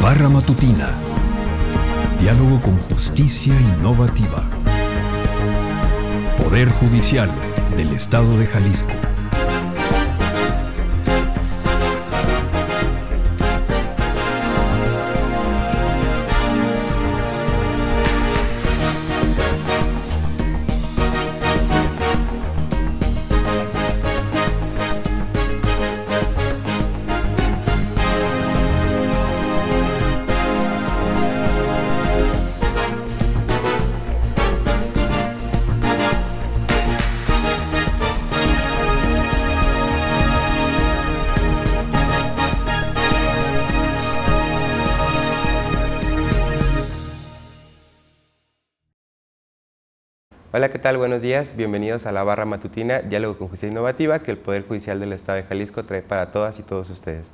Barra Matutina. Diálogo con justicia innovativa. Poder Judicial del Estado de Jalisco. Hola, ¿qué tal? Buenos días. Bienvenidos a la Barra Matutina, Diálogo con Justicia Innovativa, que el Poder Judicial del Estado de Jalisco trae para todas y todos ustedes.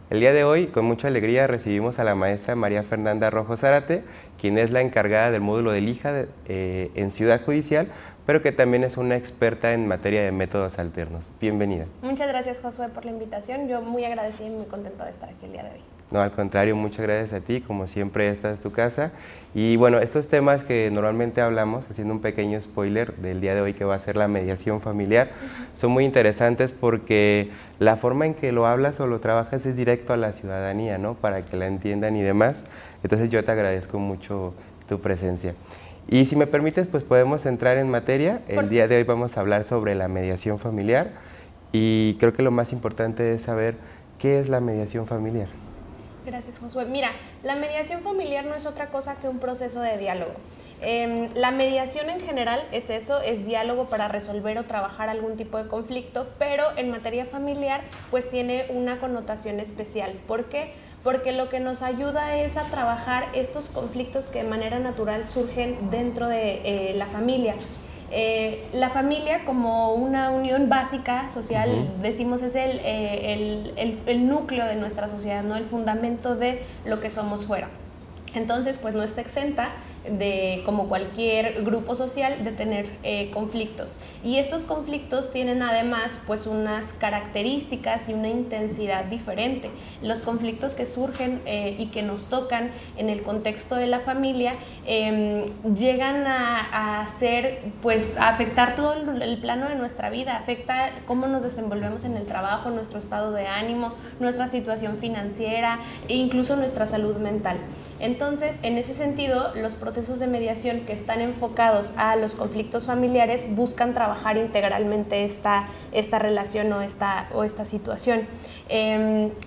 El día de hoy, con mucha alegría, recibimos a la maestra María Fernanda Rojo Zárate, quien es la encargada del módulo del IJA en Ciudad Judicial, pero que también es una experta en materia de métodos alternos. Bienvenida. Muchas gracias, Josué, por la invitación. Yo muy agradecida y muy contenta de estar aquí el día de hoy. No, al contrario, muchas gracias a ti, como siempre esta es tu casa. Y bueno, estos temas que normalmente hablamos, haciendo un pequeño spoiler del día de hoy que va a ser la mediación familiar, son muy interesantes porque la forma en que lo hablas o lo trabajas es directo a la ciudadanía, ¿no? Para que la entiendan y demás. Entonces yo te agradezco mucho tu presencia. Y si me permites, pues podemos entrar en materia. El día de hoy vamos a hablar sobre la mediación familiar y creo que lo más importante es saber qué es la mediación familiar. Gracias, Josué. Mira, la mediación familiar no es otra cosa que un proceso de diálogo. La mediación en general es eso, es diálogo para resolver o trabajar algún tipo de conflicto, pero en materia familiar pues tiene una connotación especial. ¿Por qué? Porque lo que nos ayuda es a trabajar estos conflictos que de manera natural surgen dentro de la familia. La familia como una unión básica social, decimos, es el núcleo de nuestra sociedad, ¿no? El fundamento de lo que somos fuera. Entonces, pues no está exenta de, como cualquier grupo social, de tener conflictos. Y estos conflictos tienen además pues unas características y una intensidad diferente. Los conflictos que surgen y que nos tocan en el contexto de la familia llegan a ser, pues, a afectar todo el plano de nuestra vida, afecta cómo nos desenvolvemos en el trabajo, nuestro estado de ánimo, nuestra situación financiera e incluso nuestra salud mental. Entonces, en ese sentido, los procesos de mediación que están enfocados a los conflictos familiares buscan trabajar integralmente esta relación o esta situación.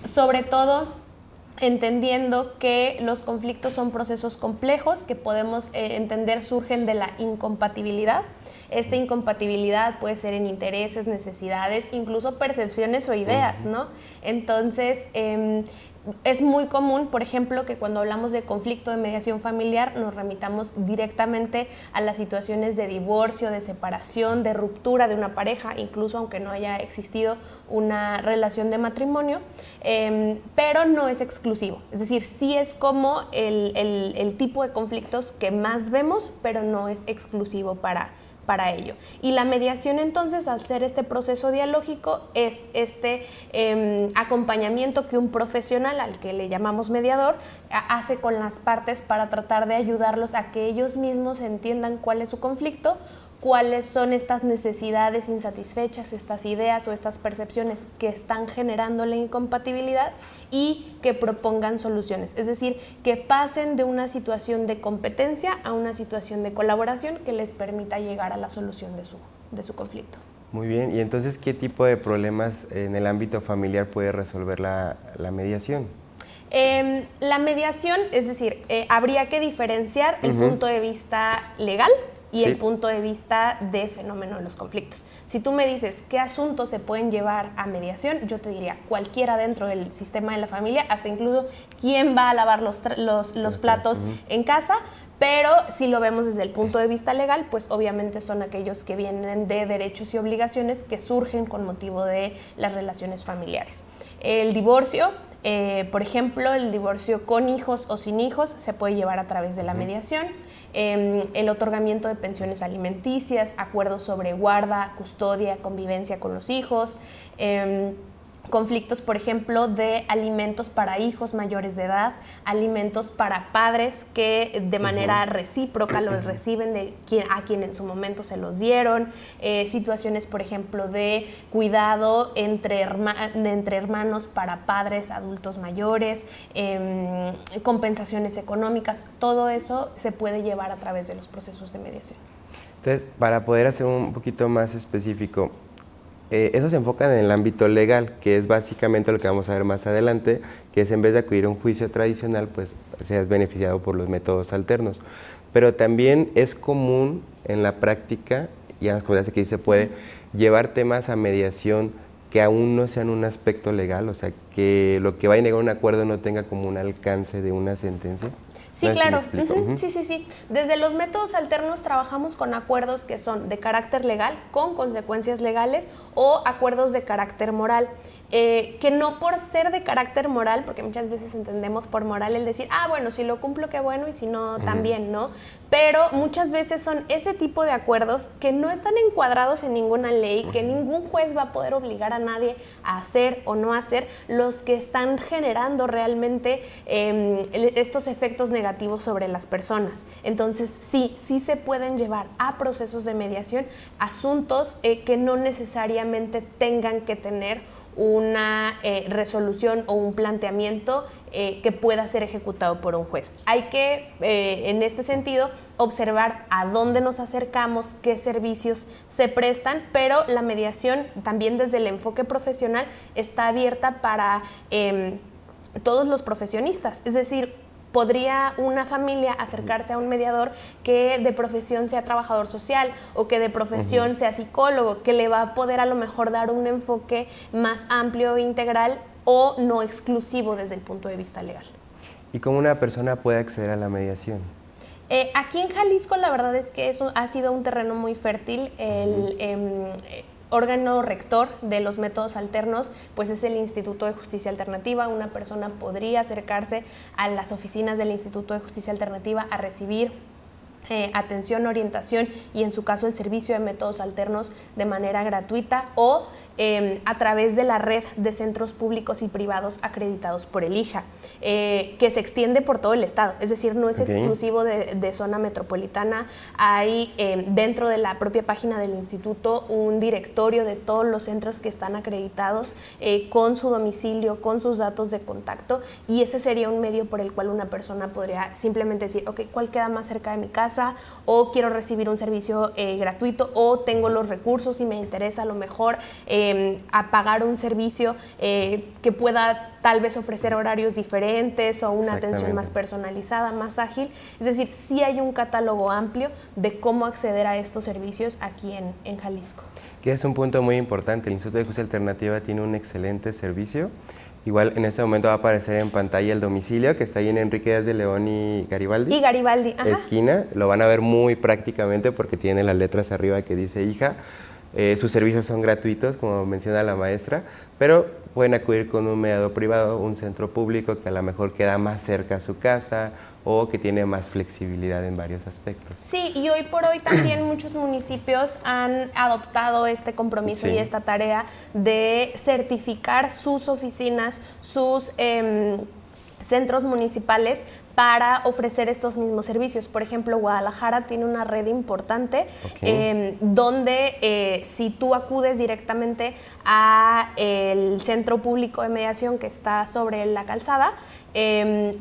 Sobre todo, entendiendo que los conflictos son procesos complejos que podemos entender surgen de la incompatibilidad. Esta incompatibilidad puede ser en intereses, necesidades, incluso percepciones o ideas, ¿no? Entonces, es muy común, por ejemplo, que cuando hablamos de conflicto de mediación familiar nos remitamos directamente a las situaciones de divorcio, de separación, de ruptura de una pareja, incluso aunque no haya existido una relación de matrimonio, pero no es exclusivo. Es decir, sí es como el tipo de conflictos que más vemos, pero no es exclusivo para ello. Y la mediación, entonces, al ser este proceso dialógico, es este acompañamiento que un profesional, al que le llamamos mediador, hace con las partes para tratar de ayudarlos a que ellos mismos entiendan cuál es su conflicto, cuáles son estas necesidades insatisfechas, estas ideas o estas percepciones que están generando la incompatibilidad y que propongan soluciones. Es decir, que pasen de una situación de competencia a una situación de colaboración que les permita llegar a la solución de su conflicto. Muy bien, y entonces, ¿qué tipo de problemas en el ámbito familiar puede resolver la mediación? La mediación, es decir, habría que diferenciar el punto de vista legal y el punto de vista de fenómeno de los conflictos. Si tú me dices qué asuntos se pueden llevar a mediación, yo te diría cualquiera dentro del sistema de la familia, hasta incluso quién va a lavar los platos en casa, pero si lo vemos desde el punto de vista legal, pues obviamente son aquellos que vienen de derechos y obligaciones que surgen con motivo de las relaciones familiares. El divorcio, por ejemplo, el divorcio con hijos o sin hijos se puede llevar a través de la mediación. El otorgamiento de pensiones alimenticias, acuerdos sobre guarda, custodia, convivencia con los hijos, conflictos, por ejemplo, de alimentos para hijos mayores de edad, alimentos para padres que de manera recíproca los reciben de a quien en su momento se los dieron, situaciones, por ejemplo, de cuidado entre hermanos para padres adultos mayores, compensaciones económicas, todo eso se puede llevar a través de los procesos de mediación. Entonces, para poder hacer un poquito más específico, eso se enfoca en el ámbito legal, que es básicamente lo que vamos a ver más adelante, que es en vez de acudir a un juicio tradicional, pues seas beneficiado por los métodos alternos. Pero también es común en la práctica, y en las comunidades aquí se puede, llevar temas a mediación que aún no sean un aspecto legal, o sea, que lo que va a negar un acuerdo no tenga como un alcance de una sentencia. Sí, claro. Sí. Desde los métodos alternos trabajamos con acuerdos que son de carácter legal, con consecuencias legales, o acuerdos de carácter moral. Que no por ser de carácter moral, porque muchas veces entendemos por moral el decir, bueno, si lo cumplo qué bueno y si no también, ¿no? Pero muchas veces son ese tipo de acuerdos que no están encuadrados en ninguna ley, que ningún juez va a poder obligar a nadie a hacer o no hacer, los que están generando realmente estos efectos negativos sobre las personas. Entonces sí se pueden llevar a procesos de mediación asuntos que no necesariamente tengan que tener una resolución o un planteamiento que pueda ser ejecutado por un juez. Hay que, en este sentido, observar a dónde nos acercamos, qué servicios se prestan, pero la mediación también desde el enfoque profesional está abierta para todos los profesionistas, es decir, podría una familia acercarse a un mediador que de profesión sea trabajador social o que de profesión sea psicólogo, que le va a poder a lo mejor dar un enfoque más amplio e integral o no exclusivo desde el punto de vista legal. ¿Y cómo una persona puede acceder a la mediación? Aquí en Jalisco la verdad es que eso ha sido un terreno muy fértil. El órgano rector de los métodos alternos pues es el Instituto de Justicia Alternativa. Una persona podría acercarse a las oficinas del Instituto de Justicia Alternativa a recibir atención, orientación y en su caso el servicio de métodos alternos de manera gratuita o a través de la red de centros públicos y privados acreditados por el IJA, que se extiende por todo el estado, es decir, no es exclusivo de zona metropolitana. Hay dentro de la propia página del instituto un directorio de todos los centros que están acreditados con su domicilio, con sus datos de contacto, y ese sería un medio por el cual una persona podría simplemente decir, ok, ¿cuál queda más cerca de mi casa? O quiero recibir un servicio gratuito, o tengo los recursos y me interesa a lo mejor a pagar un servicio que pueda tal vez ofrecer horarios diferentes o una atención más personalizada, más ágil. Es decir, sí hay un catálogo amplio de cómo acceder a estos servicios aquí en Jalisco. Que es un punto muy importante. El Instituto de Justicia Alternativa tiene un excelente servicio. Igual en este momento va a aparecer en pantalla el domicilio, que está ahí en Enrique Díaz de León y Garibaldi. Y Garibaldi, esquina. Lo van a ver muy prácticamente porque tiene las letras arriba que dice IJA. Sus servicios son gratuitos, como menciona la maestra, pero pueden acudir con un mediador privado, un centro público que a lo mejor queda más cerca a su casa o que tiene más flexibilidad en varios aspectos. Sí, y hoy por hoy también muchos municipios han adoptado este compromiso y esta tarea de certificar sus oficinas, sus centros municipales para ofrecer estos mismos servicios. Por ejemplo, Guadalajara tiene una red importante donde si tú acudes directamente a el centro público de mediación que está sobre la calzada,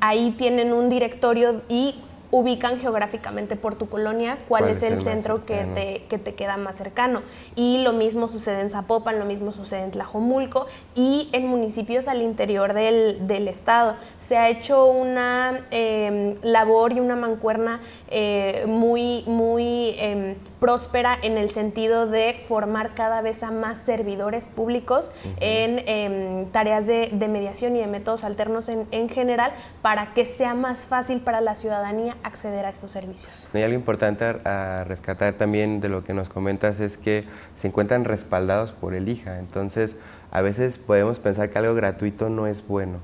ahí tienen un directorio y ubican geográficamente por tu colonia cuál es el centro que te queda más cercano. Y lo mismo sucede en Zapopan, lo mismo sucede en Tlajomulco y en municipios al interior del estado. Se ha hecho una labor y una mancuerna muy próspera en el sentido de formar cada vez a más servidores públicos en tareas de mediación y de métodos alternos en general, para que sea más fácil para la ciudadanía acceder a estos servicios. Y algo importante a rescatar también de lo que nos comentas es que se encuentran respaldados por el IJA, entonces a veces podemos pensar que algo gratuito no es bueno,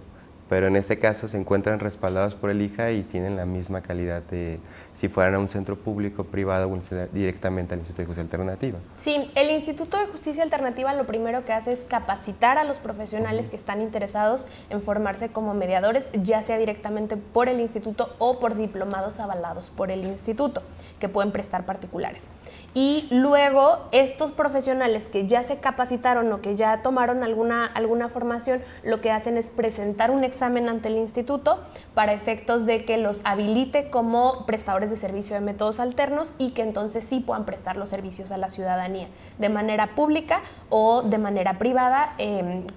pero en este caso se encuentran respaldados por el IJA y tienen la misma calidad de si fueran a un centro público, privado o directamente al Instituto de Justicia Alternativa. Sí, el Instituto de Justicia Alternativa lo primero que hace es capacitar a los profesionales que están interesados en formarse como mediadores, ya sea directamente por el instituto o por diplomados avalados por el instituto, que pueden prestar particulares. Y luego estos profesionales que ya se capacitaron o que ya tomaron alguna formación, lo que hacen es presentar un examen ante el instituto para efectos de que los habilite como prestadores de servicio de métodos alternos y que entonces sí puedan prestar los servicios a la ciudadanía de manera pública o de manera privada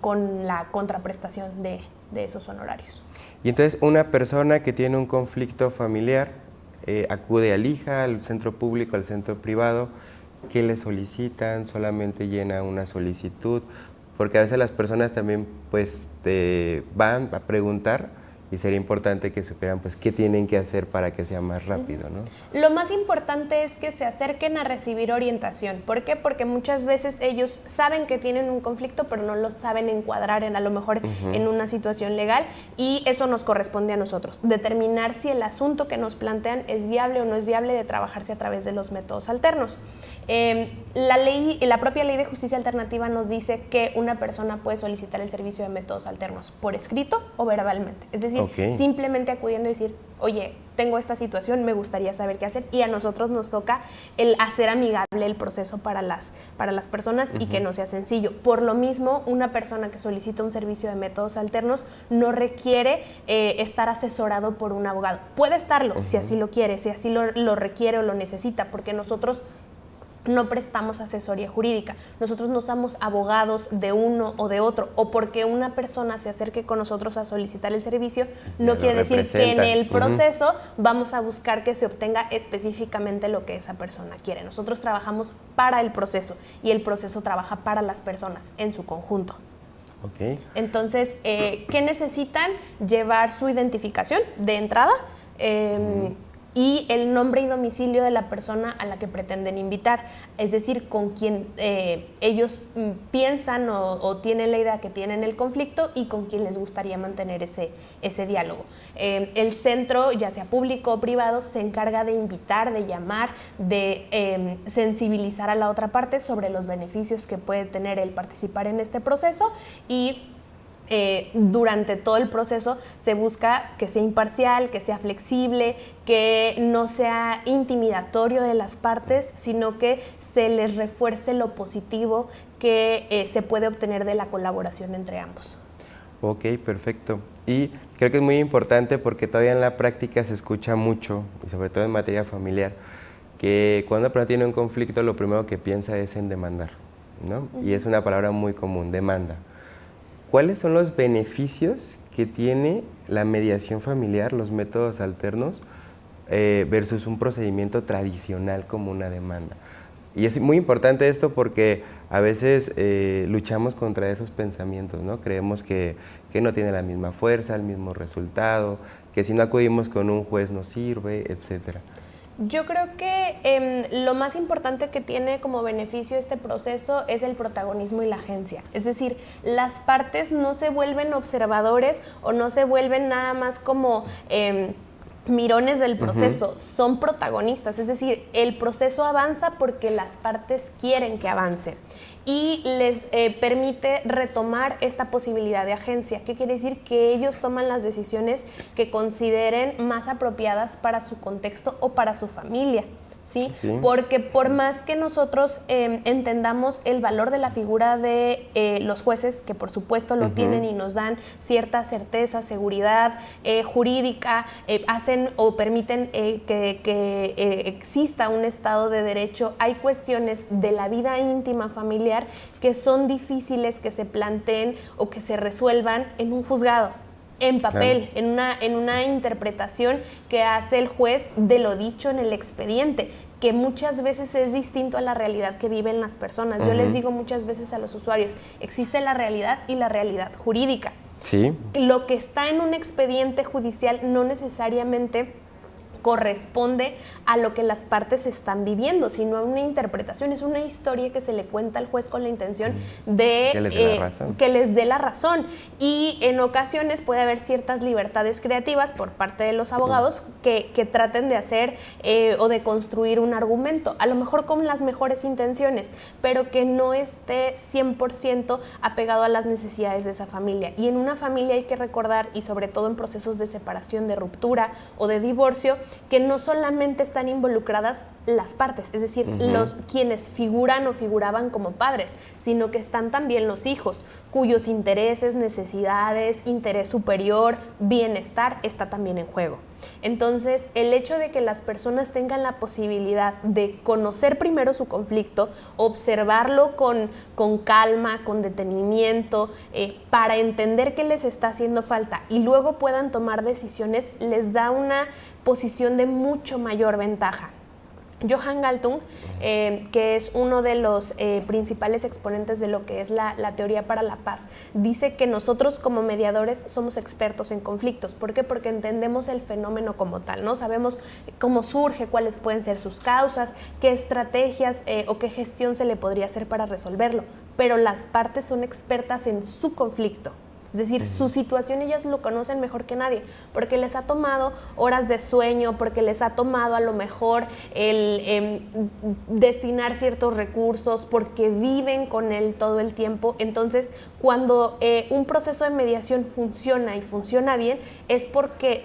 con la contraprestación de esos honorarios. Y entonces una persona que tiene un conflicto familiar acude al IJA, al centro público, al centro privado. ¿Qué le solicitan? ¿Solamente llena una solicitud? Porque a veces las personas también pues van a preguntar y sería importante que supieran pues qué tienen que hacer para que sea más rápido, ¿no? Lo más importante es que se acerquen a recibir orientación. ¿Por qué? Porque muchas veces ellos saben que tienen un conflicto, pero no lo saben encuadrar a lo mejor en una situación legal, y eso nos corresponde a nosotros, determinar si el asunto que nos plantean es viable o no es viable de trabajarse a través de los métodos alternos. La propia ley de justicia alternativa nos dice que una persona puede solicitar el servicio de métodos alternos por escrito o verbalmente, es decir, simplemente acudiendo y decir, oye, tengo esta situación, me gustaría saber qué hacer, y a nosotros nos toca el hacer amigable el proceso para las personas y que no sea sencillo. Por lo mismo, una persona que solicita un servicio de métodos alternos no requiere estar asesorado por un abogado. Puede estarlo si así lo quiere, si así lo requiere o lo necesita, porque nosotros no prestamos asesoría jurídica. Nosotros no somos abogados de uno o de otro, o porque una persona se acerque con nosotros a solicitar el servicio, no quiere decir que en el proceso vamos a buscar que se obtenga específicamente lo que esa persona quiere. Nosotros trabajamos para el proceso y el proceso trabaja para las personas en su conjunto. Entonces, ¿qué necesitan? Llevar su identificación de entrada, y el nombre y domicilio de la persona a la que pretenden invitar, es decir, con quien ellos piensan o tienen la idea que tienen el conflicto y con quien les gustaría mantener ese diálogo. El centro, ya sea público o privado, se encarga de invitar, de llamar, de sensibilizar a la otra parte sobre los beneficios que puede tener el participar en este proceso, y durante todo el proceso se busca que sea imparcial, que sea flexible, que no sea intimidatorio de las partes, sino que se les refuerce lo positivo que se puede obtener de la colaboración entre ambos. Ok, perfecto. Y creo que es muy importante porque todavía en la práctica se escucha mucho, y sobre todo en materia familiar, que cuando una persona tiene un conflicto lo primero que piensa es en demandar, ¿no? Y es una palabra muy común, demanda. ¿Cuáles son los beneficios que tiene la mediación familiar, los métodos alternos, versus un procedimiento tradicional como una demanda? Y es muy importante esto porque a veces luchamos contra esos pensamientos, ¿no? Creemos que no tiene la misma fuerza, el mismo resultado, que si no acudimos con un juez no sirve, etcétera. Yo creo que lo más importante que tiene como beneficio este proceso es el protagonismo y la agencia. Es decir, las partes no se vuelven observadores o no se vuelven nada más como mirones del proceso, son protagonistas. Es decir, el proceso avanza porque las partes quieren que avance. Y les permite retomar esta posibilidad de agencia. ¿Qué quiere decir? Que ellos toman las decisiones que consideren más apropiadas para su contexto o para su familia, ¿sí? Porque por más que nosotros entendamos el valor de la figura de los jueces, que por supuesto lo tienen y nos dan cierta certeza, seguridad jurídica, hacen o permiten que exista un Estado de Derecho, hay cuestiones de la vida íntima familiar que son difíciles que se planteen o que se resuelvan en un juzgado, en papel, en una interpretación que hace el juez de lo dicho en el expediente, que muchas veces es distinto a la realidad que viven las personas. Yo les digo muchas veces a los usuarios, existe la realidad y la realidad jurídica. Sí. Lo que está en un expediente judicial no necesariamente corresponde a lo que las partes están viviendo, sino a una interpretación, es una historia que se le cuenta al juez con la intención de que les dé la razón. Y en ocasiones puede haber ciertas libertades creativas por parte de los abogados que traten de hacer o de construir un argumento, a lo mejor con las mejores intenciones, pero que no esté 100% apegado a las necesidades de esa familia. Y en una familia hay que recordar, y sobre todo en procesos de separación, de ruptura o de divorcio, que no solamente están involucradas las partes, es decir, los quienes figuran o figuraban como padres, sino que están también los hijos, cuyos intereses, necesidades, interés superior, bienestar está también en juego. Entonces, el hecho de que las personas tengan la posibilidad de conocer primero su conflicto, observarlo con calma, con detenimiento, para entender qué les está haciendo falta y luego puedan tomar decisiones, les da una posición de mucho mayor ventaja. Johann Galtung, que es uno de los principales exponentes de lo que es la teoría para la paz, dice que nosotros como mediadores somos expertos en conflictos. ¿Por qué? Porque entendemos el fenómeno como tal, ¿no? Sabemos cómo surge, cuáles pueden ser sus causas, qué estrategias o qué gestión se le podría hacer para resolverlo, pero las partes son expertas en su conflicto. Es decir, su situación ellas lo conocen mejor que nadie, porque les ha tomado horas de sueño, porque les ha tomado a lo mejor el destinar ciertos recursos, porque viven con él todo el tiempo. Entonces, cuando un proceso de mediación funciona y funciona bien, es porque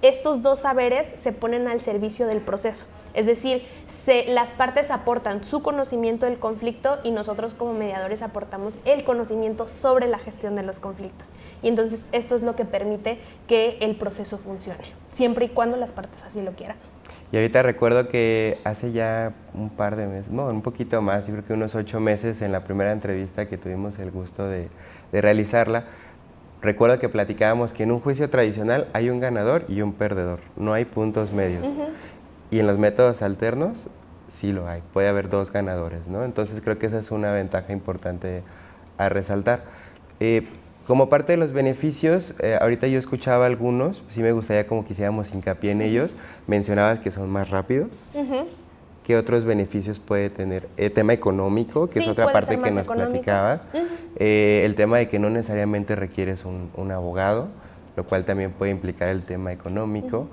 estos dos saberes se ponen al servicio del proceso. Es decir, las partes aportan su conocimiento del conflicto y nosotros como mediadores aportamos el conocimiento sobre la gestión de los conflictos. Y entonces esto es lo que permite que el proceso funcione, siempre y cuando las partes así lo quieran. Y ahorita recuerdo que hace ya un par de meses, no, un poquito más, yo creo que unos 8 meses, en la primera entrevista que tuvimos el gusto de realizarla, recuerdo que platicábamos que en un juicio tradicional hay un ganador y un perdedor, no hay puntos medios. Y en los métodos alternos sí lo hay, puede haber 2 ganadores, ¿no? Entonces creo que esa es una ventaja importante a resaltar. Como parte de los beneficios, ahorita yo escuchaba algunos, sí me gustaría como que hiciéramos hincapié en ellos. Mencionabas que son más rápidos. ¿Qué otros beneficios puede tener? Tema económico, que sí, es otra parte que nos platicaba. El tema de que no necesariamente requieres un abogado, lo cual también puede implicar el tema económico.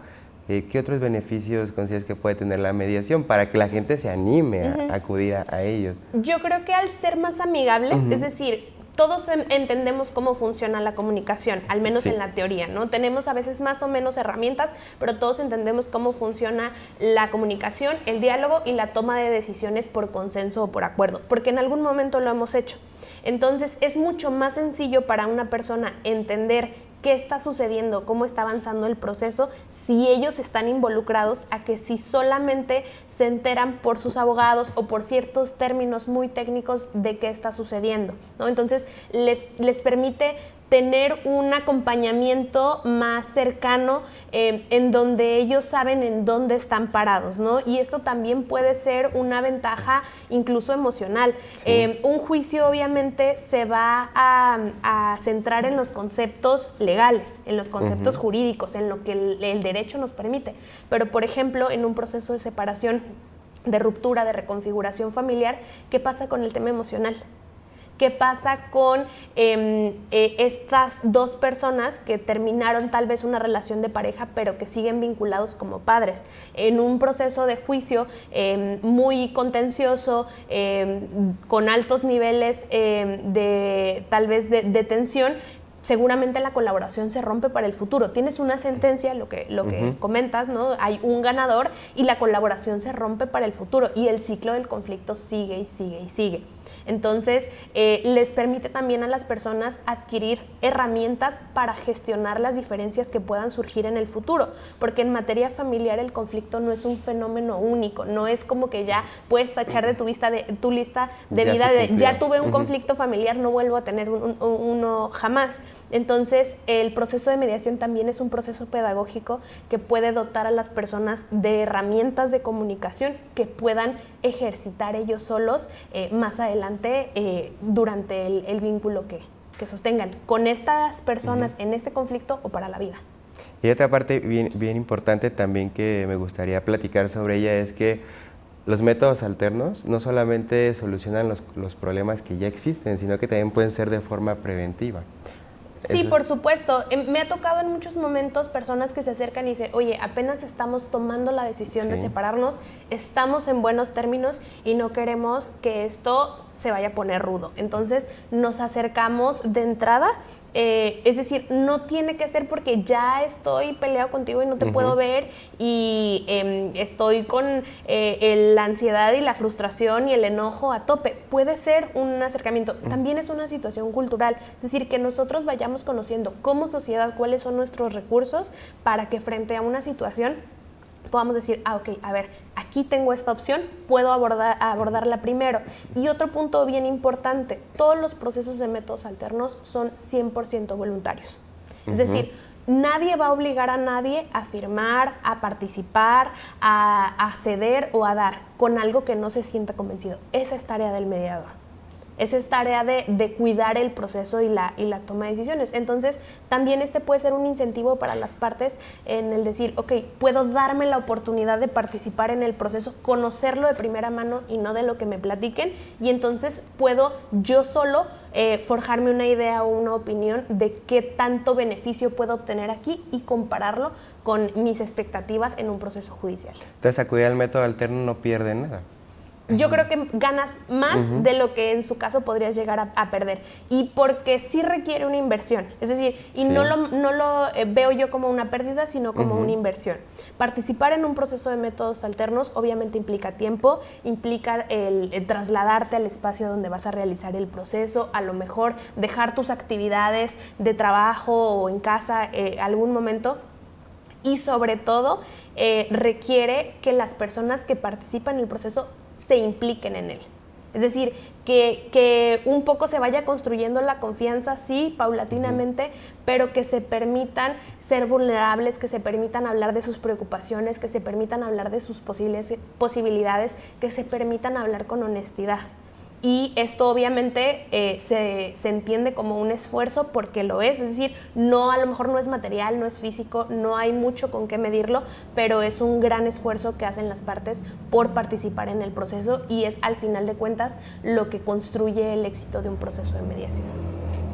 ¿Qué otros beneficios consideras que puede tener la mediación para que la gente se anime a acudir a ellos? Yo creo que al ser más amigables, es decir, todos entendemos cómo funciona la comunicación, al menos en la teoría, ¿no? Tenemos a veces más o menos herramientas, pero todos entendemos cómo funciona la comunicación, el diálogo y la toma de decisiones por consenso o por acuerdo, porque en algún momento lo hemos hecho. Entonces, es mucho más sencillo para una persona entender qué está sucediendo, cómo está avanzando el proceso, si ellos están involucrados, a que si solamente se enteran por sus abogados o por ciertos términos muy técnicos de qué está sucediendo, ¿no? Entonces, les permite tener un acompañamiento más cercano en donde ellos saben en dónde están parados, ¿no? Y esto también puede ser una ventaja incluso emocional. Un juicio obviamente se va a centrar en los conceptos legales, en los conceptos jurídicos, en lo que el derecho nos permite. Pero, por ejemplo, en un proceso de separación, de ruptura, de reconfiguración familiar, ¿qué pasa con el tema emocional? ¿Qué pasa con estas 2 personas que terminaron tal vez una relación de pareja, pero que siguen vinculados como padres? En un proceso de juicio muy contencioso, con altos niveles tal vez de tensión, seguramente la colaboración se rompe para el futuro. Tienes una sentencia, lo que comentas, ¿no? Hay un ganador y la colaboración se rompe para el futuro y el ciclo del conflicto sigue y sigue y sigue. Entonces, les permite también a las personas adquirir herramientas para gestionar las diferencias que puedan surgir en el futuro, porque en materia familiar el conflicto no es un fenómeno único, no es como que ya puedes tachar de tu lista de vida de ya tuve un conflicto familiar, no vuelvo a tener uno jamás. Entonces, el proceso de mediación también es un proceso pedagógico que puede dotar a las personas de herramientas de comunicación que puedan ejercitar ellos solos más adelante durante el vínculo que sostengan con estas personas en este conflicto o para la vida. Y otra parte bien importante también que me gustaría platicar sobre ella es que los métodos alternos no solamente solucionan los problemas que ya existen, sino que también pueden ser de forma preventiva. Sí, por supuesto. Me ha tocado en muchos momentos personas que se acercan y dicen, oye, apenas estamos tomando la decisión de separarnos, estamos en buenos términos y no queremos que esto se vaya a poner rudo. Entonces nos acercamos de entrada. Es decir, no tiene que ser porque ya estoy peleado contigo y no te puedo ver y estoy con la ansiedad y la frustración y el enojo a tope. Puede ser un acercamiento. También es una situación cultural. Es decir, que nosotros vayamos conociendo como sociedad cuáles son nuestros recursos para que frente a una situación podamos decir, ok, a ver, aquí tengo esta opción, puedo abordarla primero. Y otro punto bien importante, todos los procesos de métodos alternos son 100% voluntarios. Es decir, nadie va a obligar a nadie a firmar, a participar, a ceder o a dar con algo que no se sienta convencido. Esa es tarea del mediador. Esa es tarea de cuidar el proceso y la toma de decisiones. Entonces, también puede ser un incentivo para las partes en el decir, ok, puedo darme la oportunidad de participar en el proceso, conocerlo de primera mano y no de lo que me platiquen, y entonces puedo yo solo forjarme una idea o una opinión de qué tanto beneficio puedo obtener aquí y compararlo con mis expectativas en un proceso judicial. Entonces, acudir al método alterno no pierde nada. Yo creo que ganas más de lo que en su caso podrías llegar a perder. Y porque sí requiere una inversión. Es decir, y no lo veo yo como una pérdida, sino como una inversión. Participar en un proceso de métodos alternos obviamente implica tiempo, implica el trasladarte al espacio donde vas a realizar el proceso, a lo mejor dejar tus actividades de trabajo o en casa algún momento. Y sobre todo, requiere que las personas que participan en el proceso se impliquen en él. Es decir, que un poco se vaya construyendo la confianza, sí, paulatinamente, pero que se permitan ser vulnerables, que se permitan hablar de sus preocupaciones, que se permitan hablar de sus posibilidades, que se permitan hablar con honestidad. Y esto obviamente se entiende como un esfuerzo porque lo es decir, a lo mejor no es material, no es físico, no hay mucho con qué medirlo, pero es un gran esfuerzo que hacen las partes por participar en el proceso y es al final de cuentas lo que construye el éxito de un proceso de mediación.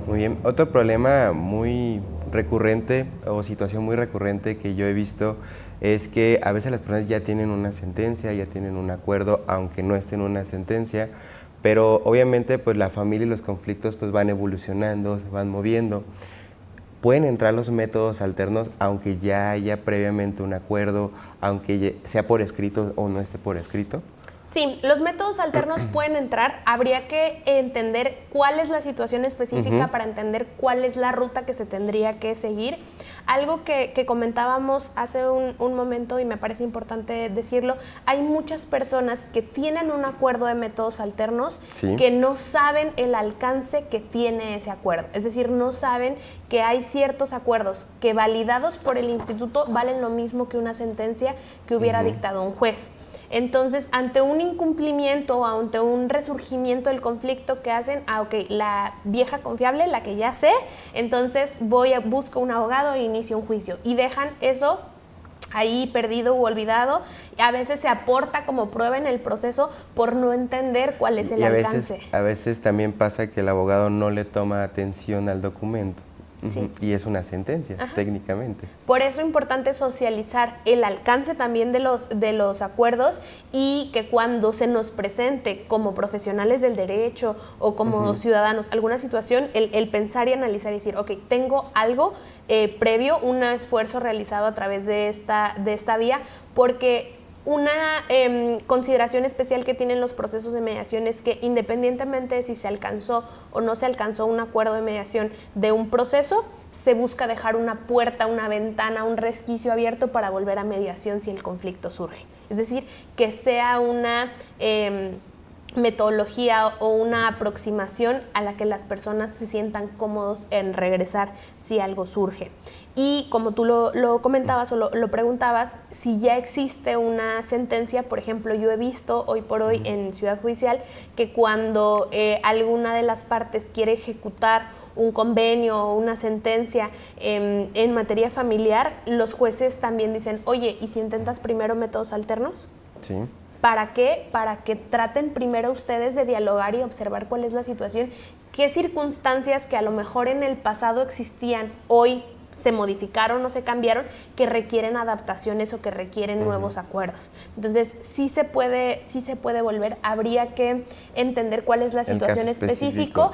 Muy bien, otro problema muy recurrente o situación muy recurrente que yo he visto es que a veces las personas ya tienen una sentencia, ya tienen un acuerdo, aunque no esté en una sentencia, pero obviamente pues la familia y los conflictos pues van evolucionando, se van moviendo. ¿Pueden entrar los métodos alternos aunque ya haya previamente un acuerdo, aunque sea por escrito o no esté por escrito? Sí, los métodos alternos pueden entrar. Habría que entender cuál es la situación específica para entender cuál es la ruta que se tendría que seguir. Algo que comentábamos hace un momento y me parece importante decirlo, hay muchas personas que tienen un acuerdo de métodos alternos que no saben el alcance que tiene ese acuerdo. Es decir, no saben que hay ciertos acuerdos que validados por el instituto valen lo mismo que una sentencia que hubiera dictado un juez. Entonces, ante un incumplimiento o ante un resurgimiento del conflicto, ¿qué hacen? La vieja confiable, la que ya sé, entonces busco un abogado e inicio un juicio. Y dejan eso ahí perdido u olvidado. A veces se aporta como prueba en el proceso por no entender cuál es el alcance. A veces también pasa que el abogado no le toma atención al documento. Sí. Y es una sentencia, técnicamente. Por eso es importante socializar el alcance también de los acuerdos y que cuando se nos presente como profesionales del derecho o como ciudadanos alguna situación, el pensar y analizar y decir, ok, tengo algo previo, un esfuerzo realizado a través de esta vía, porque una consideración especial que tienen los procesos de mediación es que independientemente de si se alcanzó o no se alcanzó un acuerdo de mediación de un proceso, se busca dejar una puerta, una ventana, un resquicio abierto para volver a mediación si el conflicto surge. Es decir, que sea una metodología o una aproximación a la que las personas se sientan cómodos en regresar si algo surge. Y como tú lo comentabas o lo preguntabas, si ya existe una sentencia, por ejemplo, yo he visto hoy por hoy en Ciudad Judicial que cuando alguna de las partes quiere ejecutar un convenio o una sentencia en materia familiar, los jueces también dicen, oye, ¿y si intentas primero métodos alternos? Sí. ¿Para qué? Para que traten primero ustedes de dialogar y observar cuál es la situación, qué circunstancias que a lo mejor en el pasado existían, hoy se modificaron o se cambiaron, que requieren adaptaciones o que requieren nuevos acuerdos. Entonces, sí se puede volver, habría que entender cuál es la situación específica,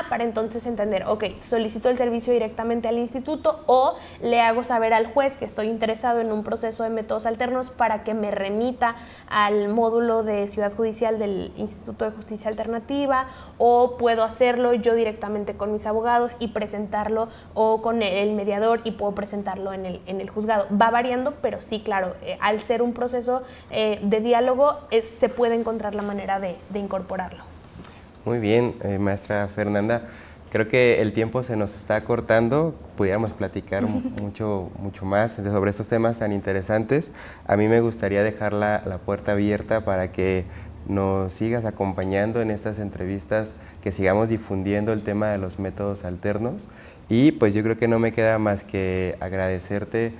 para entonces entender, ok, solicito el servicio directamente al instituto o le hago saber al juez que estoy interesado en un proceso de métodos alternos para que me remita al módulo de Ciudad Judicial del Instituto de Justicia Alternativa, o puedo hacerlo yo directamente con mis abogados y presentarlo, o con el mediador, y puedo presentarlo en el juzgado. Va variando, pero sí, claro, al ser un proceso de diálogo, se puede encontrar la manera de incorporarlo. Muy bien, maestra Fernanda. Creo que el tiempo se nos está cortando, pudiéramos platicar mucho más sobre estos temas tan interesantes. A mí me gustaría dejar la puerta abierta para que nos sigas acompañando en estas entrevistas, que sigamos difundiendo el tema de los métodos alternos. Y pues yo creo que no me queda más que agradecerte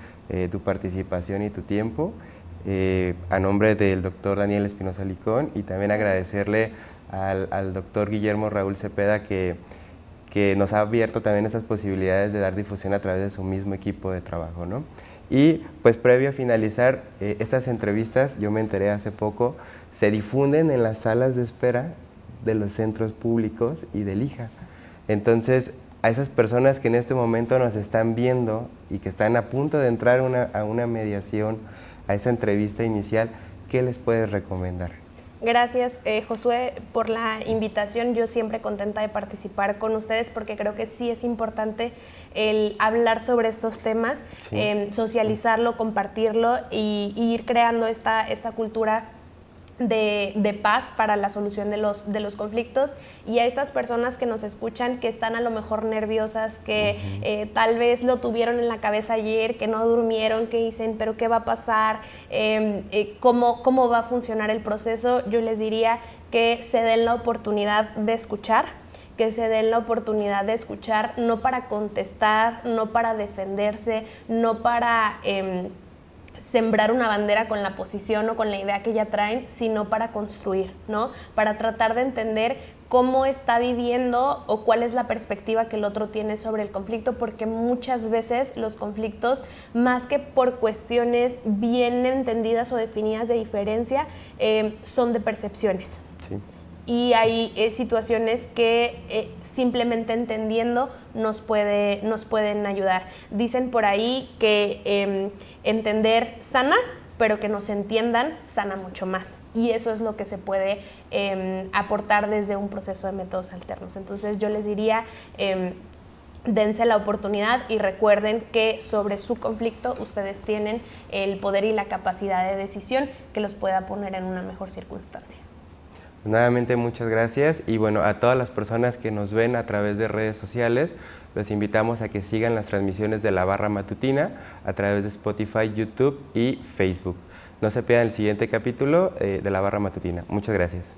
tu participación y tu tiempo a nombre del doctor Daniel Espinosa Licón, y también agradecerle al doctor Guillermo Raúl Cepeda que nos ha abierto también esas posibilidades de dar difusión a través de su mismo equipo de trabajo, ¿no? Y pues previo a finalizar estas entrevistas, yo me enteré hace poco, se difunden en las salas de espera de los centros públicos y del IJA. Entonces, a esas personas que en este momento nos están viendo y que están a punto de entrar a una mediación, a esa entrevista inicial, ¿qué les puedes recomendar? Gracias, Josué, por la invitación. Yo siempre contenta de participar con ustedes, porque creo que sí es importante el hablar sobre estos temas, socializarlo, compartirlo y ir creando esta cultura de paz para la solución de los conflictos. Y a estas personas que nos escuchan, que están a lo mejor nerviosas, que tal vez lo tuvieron en la cabeza ayer, que no durmieron, que dicen, pero ¿qué va a pasar? ¿Cómo va a funcionar el proceso? Yo les diría que se den la oportunidad de escuchar, no para contestar, no para defenderse, no para sembrar una bandera con la posición o con la idea que ya traen, sino para construir, ¿no? Para tratar de entender cómo está viviendo o cuál es la perspectiva que el otro tiene sobre el conflicto, porque muchas veces los conflictos, más que por cuestiones bien entendidas o definidas de diferencia, son de percepciones. Sí. Y hay situaciones que simplemente entendiendo nos pueden ayudar. Dicen por ahí que entender sana, pero que nos entiendan sana mucho más. Y eso es lo que se puede aportar desde un proceso de métodos alternos. Entonces yo les diría, dense la oportunidad y recuerden que sobre su conflicto ustedes tienen el poder y la capacidad de decisión que los pueda poner en una mejor circunstancia. Nuevamente muchas gracias, y bueno, a todas las personas que nos ven a través de redes sociales, los invitamos a que sigan las transmisiones de La Barra Matutina a través de Spotify, YouTube y Facebook. No se pierdan el siguiente capítulo de La Barra Matutina. Muchas gracias.